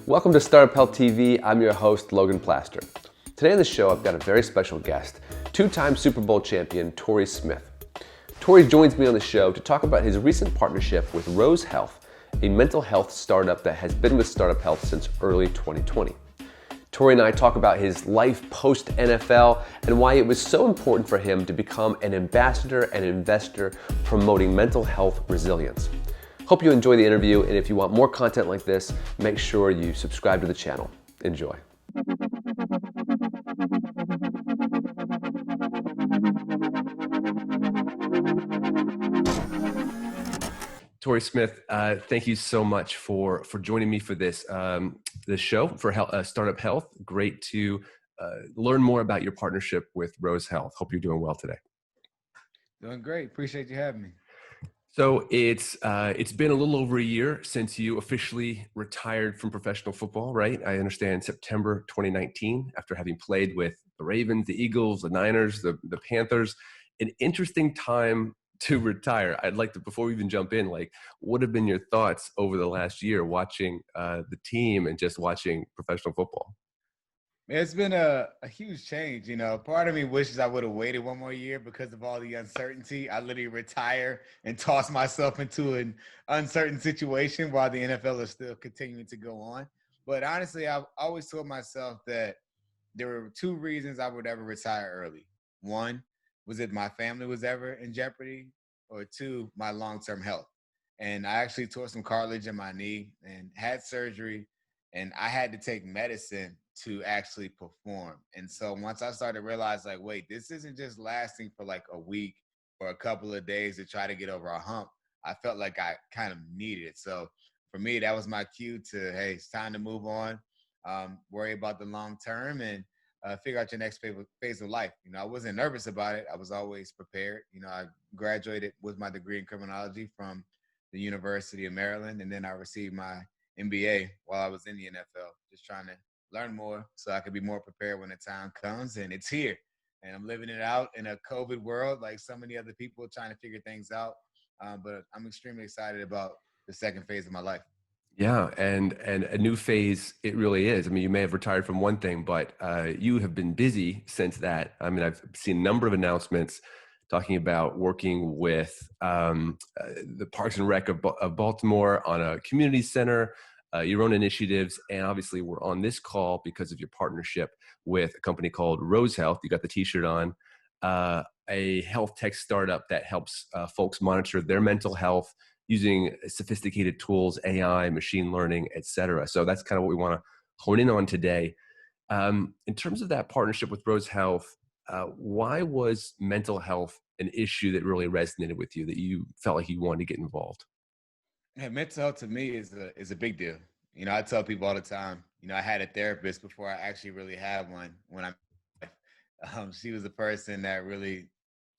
Welcome to Startup Health TV. I'm your host, Logan Plaster. Today on the show, I've got a very special guest, two-time Super Bowl champion, Torrey Smith. Torrey joins me on the show to talk about his recent partnership with Rose Health, a mental health startup that has been with Startup Health since early 2020. Torrey and I talk about his life post-NFL and why it was so important for him to become an ambassador and investor promoting mental health resilience. Hope you enjoy the interview, and if you want more content like this, make sure you subscribe to the channel. Enjoy. Torrey Smith, thank you so much for joining me for this show for Startup Health. Great to learn more about your partnership with Rose Health. Hope you're doing well today. Doing great. Appreciate you having me. So it's been a little over a year since you officially retired from professional football, right? I understand September 2019, after having played with the Ravens, the Eagles, the Niners, the Panthers. An interesting time to retire. I'd like to, before we even jump in, what have been your thoughts over the last year watching the team and just watching professional football? It's been a huge change. Part of me wishes I would have waited one more year because of all the uncertainty. I literally retire and toss myself into an uncertain situation while the NFL is still continuing to go on. But honestly, I've always told myself that there were two reasons I would ever retire early. One was if my family was ever in jeopardy, or two, my long-term health. And I actually tore some cartilage in my knee and had surgery, and I had to take medicine to actually perform. And so once I started to realize, wait, this isn't just lasting for a week or a couple of days to try to get over a hump, I felt like I kind of needed it. So for me, that was my cue to, hey, it's time to move on, worry about the long term, and figure out your next phase of life. I wasn't nervous about it. I was always prepared. I graduated with my degree in criminology from the University of Maryland, and then I received my MBA while I was in the NFL, just trying to learn more so I could be more prepared when the time comes. And it's here, and I'm living it out in a COVID world, like so many other people trying to figure things out. But I'm extremely excited about the second phase of my life. Yeah, and a new phase it really is. I mean, you may have retired from one thing, but you have been busy since that. I mean, I've seen a number of announcements talking about working with the Parks and Rec of Baltimore on a community center, your own initiatives, and obviously we're on this call because of your partnership with a company called Rose Health. You got the T-shirt on, a health tech startup that helps folks monitor their mental health using sophisticated tools, AI, machine learning, et cetera. So that's kind of what we want to hone in on today. In terms of that partnership with Rose Health, why was mental health an issue that really resonated with you, that you felt like you wanted to get involved? Yeah, mental health to me is a big deal. I tell people all the time, I had a therapist before I actually really had one. She was a person that really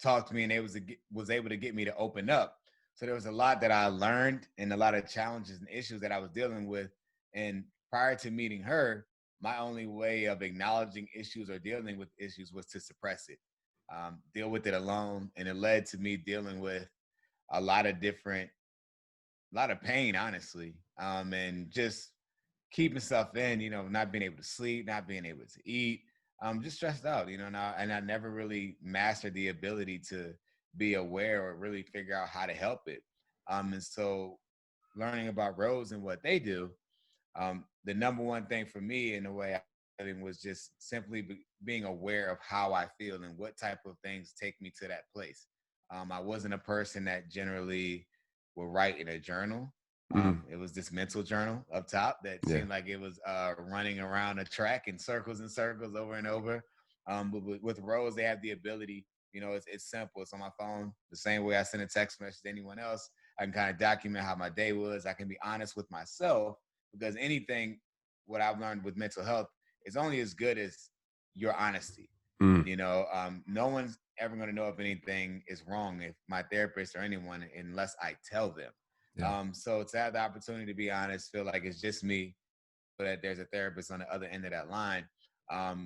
talked to me and was able to get me to open up. So there was a lot that I learned and a lot of challenges and issues that I was dealing with. And prior to meeting her, my only way of acknowledging issues or dealing with issues was to suppress it, deal with it alone. And it led to me dealing with a lot of pain, honestly, and just keeping stuff in, not being able to sleep, not being able to eat, just stressed out, and I never really mastered the ability to be aware or really figure out how to help it. And so learning about Rose and what they do, the number one thing for me in a way was just simply being aware of how I feel and what type of things take me to that place. I wasn't a person that generally would write in a journal. It was this mental journal up top that seemed like it was running around a track in circles and circles over and over. But with Rose, they have the ability, it's simple. It's on my phone. The same way I send a text message to anyone else, I can kind of document how my day was. I can be honest with myself, because what I've learned with mental health is only as good as your honesty. No one's ever going to know if anything is wrong, if my therapist or anyone, unless I tell them. So to have the opportunity to be honest, feel like it's just me, but that there's a therapist on the other end of that line,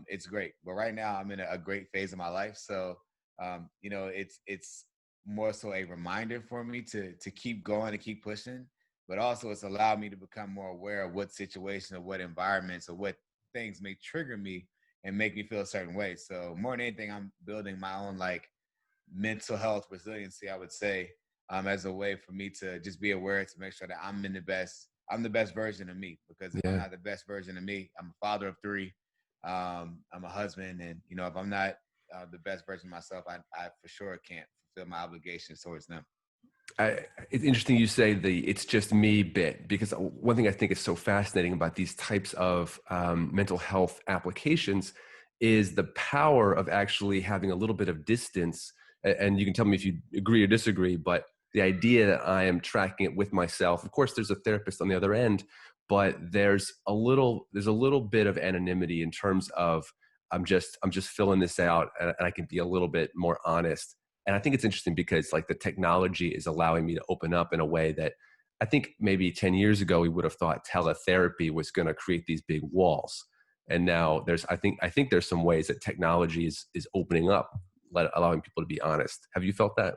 it's great. But right now I'm in a great phase of my life. So, it's more so a reminder for me to keep going, to keep pushing, but also it's allowed me to become more aware of what situation or what environments or what things may trigger me and make me feel a certain way. So more than anything, I'm building my own like mental health resiliency, I would say, as a way for me to just be aware to make sure that I'm the best version of me. Because if I'm Yeah. not the best version of me, I'm a father of three, I'm a husband, and if I'm not the best version of myself, I for sure can't fulfill my obligations towards them. It's interesting you say the "it's just me" bit, because one thing I think is so fascinating about these types of mental health applications is the power of actually having a little bit of distance. And you can tell me if you agree or disagree, but the idea that I am tracking it with myself. Of course, there's a therapist on the other end, but there's a little bit of anonymity in terms of I'm just filling this out, and I can be a little bit more honest. And I think it's interesting because like the technology is allowing me to open up in a way that I think maybe 10 years ago we would have thought teletherapy was going to create these big walls. And now I think there's some ways that technology is opening up, allowing people to be honest. Have you felt that?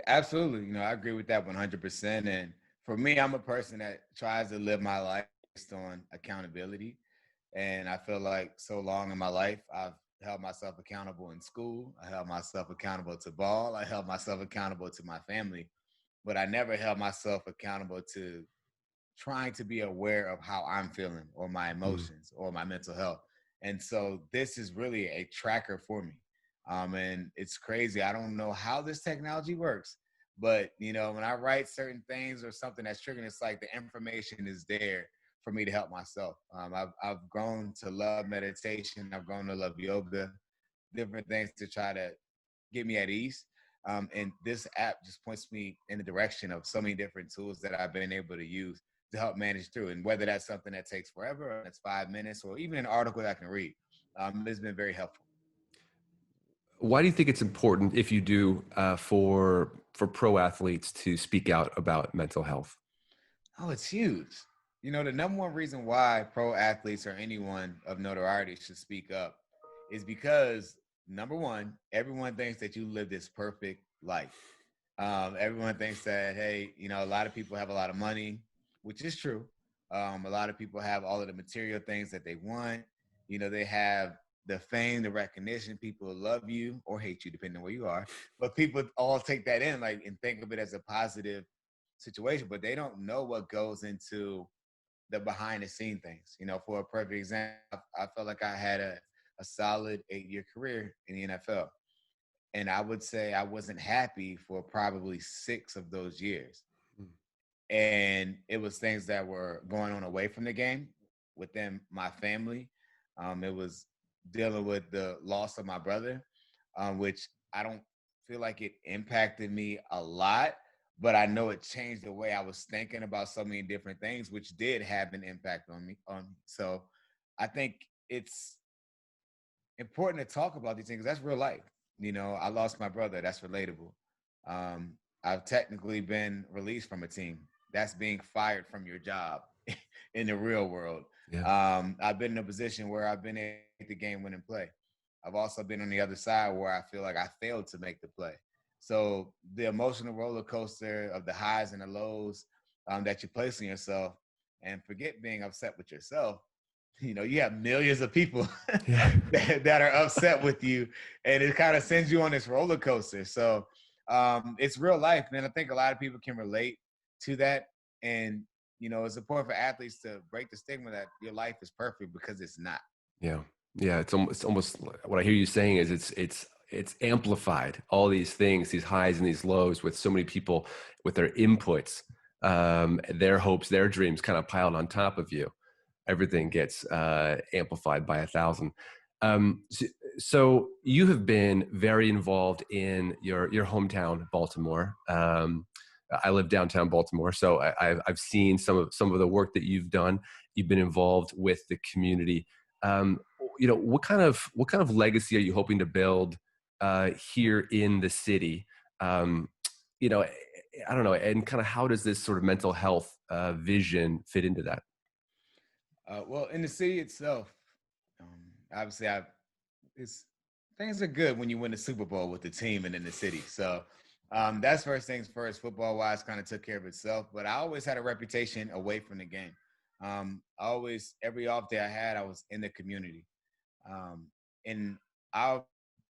Absolutely. I agree with that 100%. And for me, I'm a person that tries to live my life based on accountability. And I feel like so long in my life, I've held myself accountable in school. I held myself accountable to ball. I held myself accountable to my family, but I never held myself accountable to trying to be aware of how I'm feeling or my Mm. emotions or my mental health. And so this is really a tracker for me. And it's crazy. I don't know how this technology works, but when I write certain things or something that's triggering, it's like the information is there for me to help myself. I've grown to love meditation. I've grown to love yoga, different things to try to get me at ease. And this app just points me in the direction of so many different tools that I've been able to use to help manage through. And whether that's something that takes forever, or that's 5 minutes, or even an article that I can read, it's been very helpful. Why do you think it's important, if you do, for pro athletes to speak out about mental health? Oh, it's huge. The number one reason why pro athletes or anyone of notoriety should speak up is because number one, everyone thinks that you live this perfect life. Everyone thinks that, hey, a lot of people have a lot of money, which is true. A lot of people have all of the material things that they want. They have the fame, the recognition. People love you or hate you, depending on where you are. But people all take that in, like, and think of it as a positive situation. But they don't know what goes into the behind the scene things. For a perfect example, I felt like I had a solid 8-year career in the NFL. And I would say I wasn't happy for probably 6 of those years. Mm. And it was things that were going on away from the game within my family. It was dealing with the loss of my brother, which I don't feel like it impacted me a lot, but I know it changed the way I was thinking about so many different things, which did have an impact on me. So I think it's important to talk about these things. That's real life. I lost my brother. That's relatable. I've technically been released from a team. That's being fired from your job in the real world. Yeah. I've been in a position where I've been able to make the game win and play. I've also been on the other side where I feel like I failed to make the play. So the emotional roller coaster of the highs and the lows that you place on yourself, and forget being upset with yourself. You have millions of people Yeah. that are upset with you, and it kind of sends you on this roller coaster. So it's real life, and I think a lot of people can relate to that. And it's important for athletes to break the stigma that your life is perfect, because it's not. Yeah, yeah. It's almost what I hear you saying is it's amplified, all these things, these highs and these lows, with so many people with their inputs, their hopes, their dreams, kind of piled on top of you. Everything gets amplified by 1,000. So, so you have been very involved in your hometown, Baltimore. I live downtown Baltimore, so I've seen some of the work that you've done. You've been involved with the community. Um, what kind of legacy are you hoping to build here in the city? Um, you know, I don't know, and kind of how does this sort of mental health vision fit into that? Well, in the city itself, obviously, it's things are good when you win the Super Bowl with the team and in the city. So That's first things first. Football wise, kind of took care of itself, but I always had a reputation away from the game. Always, every off day I had, I was in the community. Um, and I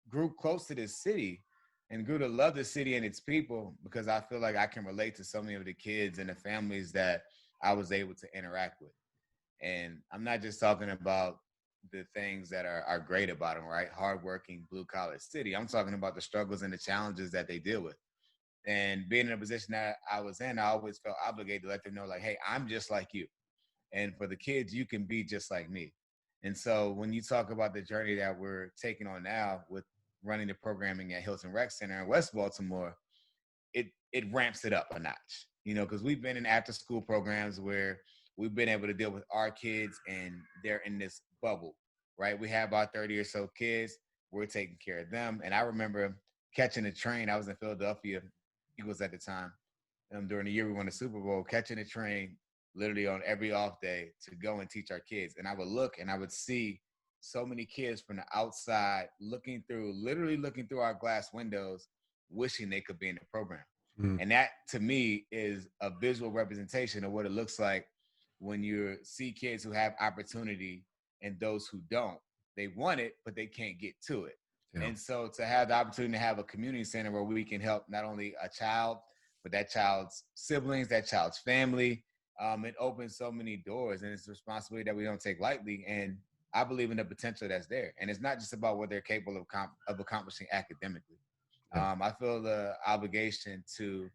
grew close to this city and grew to love the city and its people because I feel like I can relate to so many of the kids and the families that I was able to interact with. And I'm not just talking about the things that are great about them, right? Hardworking blue collar city. I'm talking about the struggles and the challenges that they deal with. And being in a position that I was in, I always felt obligated to let them know, like, hey, I'm just like you. And for the kids, you can be just like me. And so when you talk about the journey that we're taking on now with running the programming at Hilton Rec Center in West Baltimore, it ramps it up a notch, because we've been in after school programs where we've been able to deal with our kids and they're in this bubble, right? We have about 30 or so kids. We're taking care of them. And I remember catching a train. I was in Philadelphia Eagles at the time. During the year we won the Super Bowl, catching a train literally on every off day to go and teach our kids. And I would look and I would see so many kids from the outside literally looking through our glass windows, wishing they could be in the program. Mm. And that to me is a visual representation of what it looks like when you see kids who have opportunity and those who don't. They want it, but they can't get to it. Yeah. And so to have the opportunity to have a community center where we can help not only a child, but that child's siblings, that child's family, it opens so many doors, and it's a responsibility that we don't take lightly. And I believe in the potential that's there. And it's not just about what they're capable of accomplishing academically. Yeah. I feel the obligation to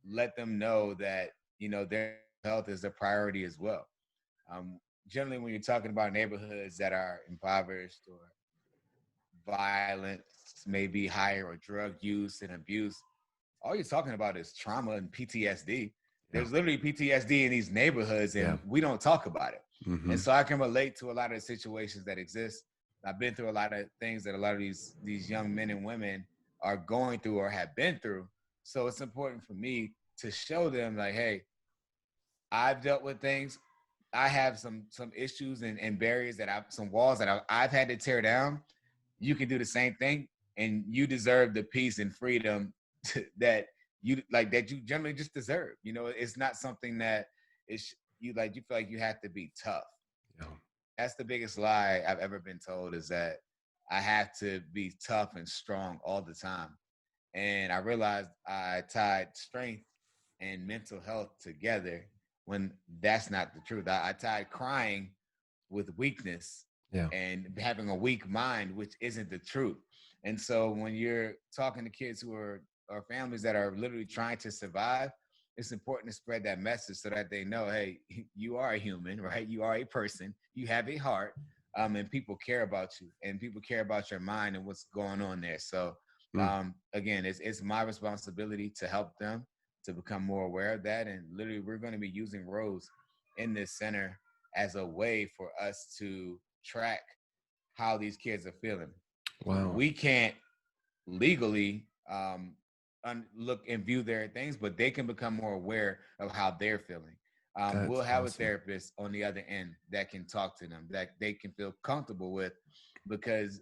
let them know that, their health is a priority as well. Um, Generally, when you're talking about neighborhoods that are impoverished or violence, maybe higher, or drug use and abuse, all you're talking about is trauma and PTSD. Yeah. There's literally PTSD in these neighborhoods, and we don't talk about it. Mm-hmm. And so I can relate to a lot of the situations that exist. I've been through a lot of things that a lot of these young men and women are going through or have been through. So it's important for me to show them, like, hey, I've dealt with things. I have some issues and barriers some walls that I've had to tear down. You can do the same thing, and you deserve the peace and freedom that you generally just deserve. It's not something that you feel like you have to be tough. Yeah. That's the biggest lie I've ever been told, is that I have to be tough and strong all the time. And I realized I tied strength and mental health together when that's not the truth. I tied crying with weakness and having a weak mind, which isn't the truth. And so when you're talking to kids who are or families that are literally trying to survive, it's important to spread that message so that they know, hey, you are a human, right? You are a person. You have a heart, and people care about you, and people care about your mind and what's going on there. So again, it's my responsibility to help them to become more aware of that. And literally, we're going to be using Rose in this center as a way for us to track how these kids are feeling. Wow. We can't legally look and view their things, but they can become more aware of how they're feeling. We'll have a therapist on the other end that can talk to them, that they can feel comfortable with, because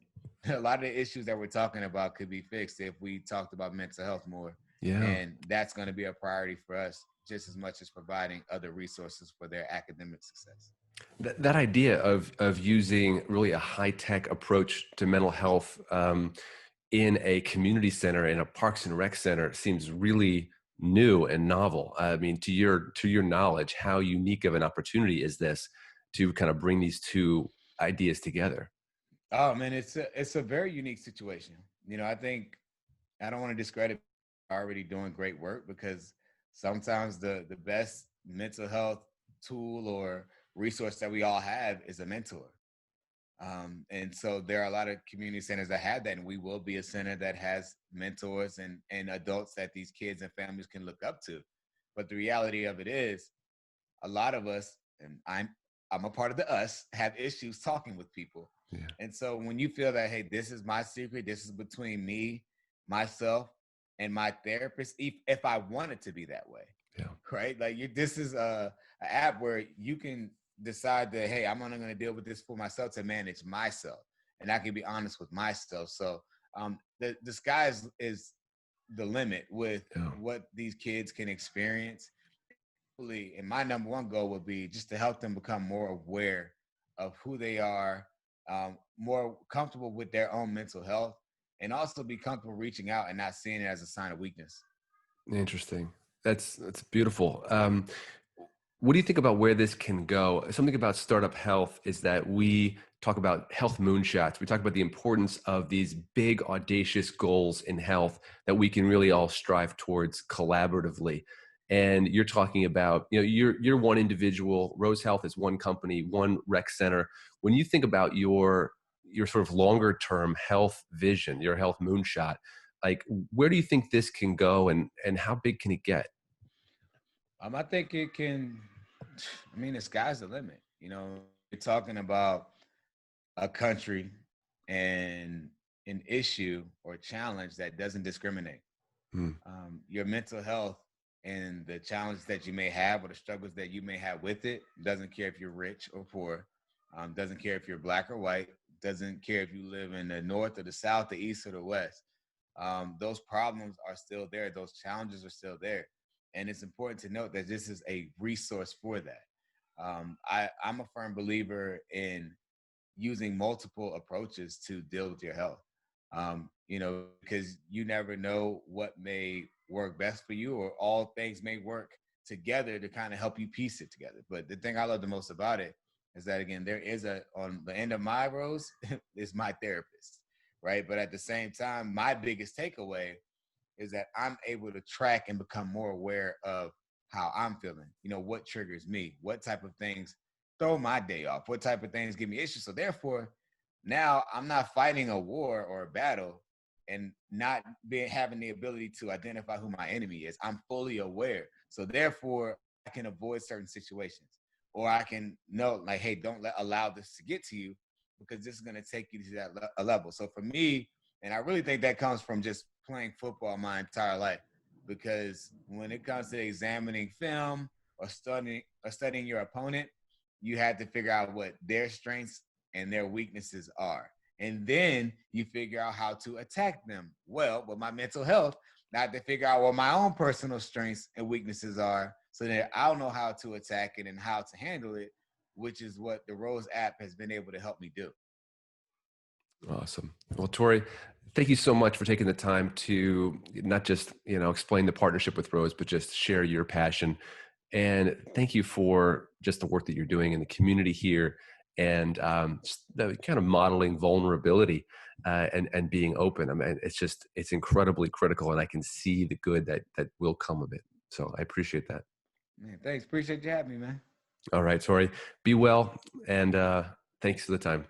a lot of the issues that we're talking about could be fixed if we talked about mental health more. Yeah. And that's going to be a priority for us just as much as providing other resources for their academic success. That idea of using really a high-tech approach to mental health in a community center, in a Parks and Rec center, seems really new and novel. I mean, to your knowledge, how unique of an opportunity is this to kind of bring these two ideas together? Oh man, it's a very unique situation. I think I don't want to discredit already doing great work, because sometimes the best mental health tool or resource that we all have is a mentor. And so there are a lot of community centers that have that, and we will be a center that has mentors and adults that these kids and families can look up to. But the reality of it is, a lot of us, and I'm a part of the us, have issues talking with people. Yeah. And so when you feel that, hey, this is my secret, this is between me, myself, and my therapist, if I want it to be that way, Yeah. right? Like this is a app where you can decide that, hey, I'm only going to deal with this for myself, to manage myself, and I can be honest with myself. So the sky is the limit with Yeah. what these kids can experience. And my number one goal would be just to help them become more aware of who they are, more comfortable with their own mental health, and also be comfortable reaching out and not seeing it as a sign of weakness. Interesting. That's beautiful. What do you think about where this can go? Something about Startup Health is that we talk about health moonshots. We talk about the importance of these big, audacious goals in health that we can really all strive towards collaboratively. And you're talking about, you're one individual. Rose Health is one company, one rec center. When you think about your sort of longer term health vision, your health moonshot, like where do you think this can go, and how big can it get? I think it can. I mean, the sky's the limit. You're talking about a country and an issue or challenge that doesn't discriminate. Hmm. Your mental health and the challenges that you may have or the struggles that you may have with it doesn't care if you're rich or poor, doesn't care if you're black or white, doesn't care if you live in the north or the south, the east or the west. Those problems are still there. Those challenges are still there. And it's important to note that this is a resource for that. I'm a firm believer in using multiple approaches to deal with your health. Because you never know what may work best for you, or all things may work together to kind of help you piece it together. But the thing I love the most about it is that, again, there is on the end of my rose is my therapist, right? But at the same time, my biggest takeaway is that I'm able to track and become more aware of how I'm feeling. What triggers me, what type of things throw my day off, what type of things give me issues. So therefore, now I'm not fighting a war or a battle and not having the ability to identify who my enemy is. I'm fully aware. So therefore, I can avoid certain situations, or I can know, like, hey, don't allow this to get to you, because this is going to take you to that a level. So for me, and I really think that comes from just playing football my entire life, because when it comes to examining film or studying your opponent, you had to figure out what their strengths and their weaknesses are. And then you figure out how to attack them. Well, with my mental health, I had to figure out what my own personal strengths and weaknesses are, so that I'll know how to attack it and how to handle it, which is what the Rose app has been able to help me do. Awesome. Well, Torrey, thank you so much for taking the time to not just, explain the partnership with Rose, but just share your passion. And thank you for just the work that you're doing in the community here, and just the kind of modeling vulnerability, and being open. I mean, it's incredibly critical, and I can see the good that will come of it. So I appreciate that. Man, thanks. Appreciate you having me, man. All right, Torrey, be well, and thanks for the time.